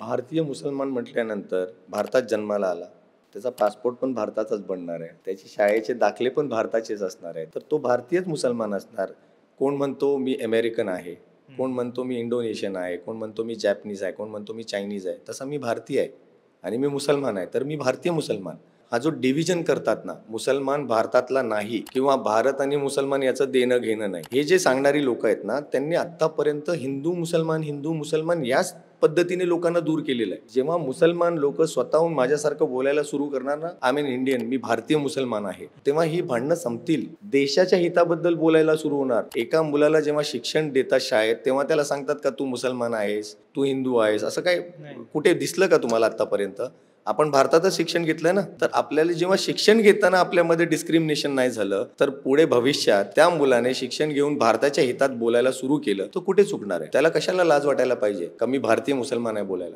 भारतीय मुसलमान म्हटल्यानंतर भारतात जन्माला आला, त्याचा पासपोर्ट पण भारताचाच बनणार आहे, त्याचे शाळेचे दाखले पण भारताचेच असणार आहे, तर तो भारतीयच मुसलमान असणार. कोण म्हणतो मी अमेरिकन आहे, कोण म्हणतो मी इंडोनेशियन आहे, कोण म्हणतो मी जॅपनीज आहे, कोण म्हणतो मी चायनीज आहे. तसा मी भारतीय आहे आणि मी मुसलमान आहे, तर मी भारतीय मुसलमान. हा जो डिव्हिजन करतात ना, मुसलमान भारतातला नाही किंवा भारत आणि मुसलमान याचं देणं घेणं नाही, हे जे सांगणारी लोक आहेत ना, त्यांनी आतापर्यंत हिंदू मुसलमान याच पद्धतीने लोकांना दूर केलेलं आहे. जेव्हा मुसलमान लोक स्वतःहून माझ्यासारखं बोलायला सुरू करणार ना, आय एम इंडियन, मी भारतीय मुसलमान आहे, तेव्हा ही भांडणं संपतील. देशाच्या हिताबद्दल बोलायला सुरू होणार. एका मुलाला जेव्हा शिक्षण देतात शाळेत, तेव्हा त्याला सांगतात का तू मुसलमान आहेस, तू हिंदू आहेस, असं काय कुठे दिसलं का तुम्हाला आतापर्यंत? आपण भारतातच शिक्षण घेतलंय ना, तर आपल्याला जेव्हा शिक्षण घेताना आपल्यामध्ये डिस्क्रिमिनेशन नाही झालं, तर पुढे भविष्यात त्या मुलाने शिक्षण घेऊन भारताच्या हितात बोलायला सुरू केलं, तर कुठे चुकणार आहे? त्याला कशाला लाज वाटायला पाहिजे का मी भारतीय मुसलमान आहे बोलायला?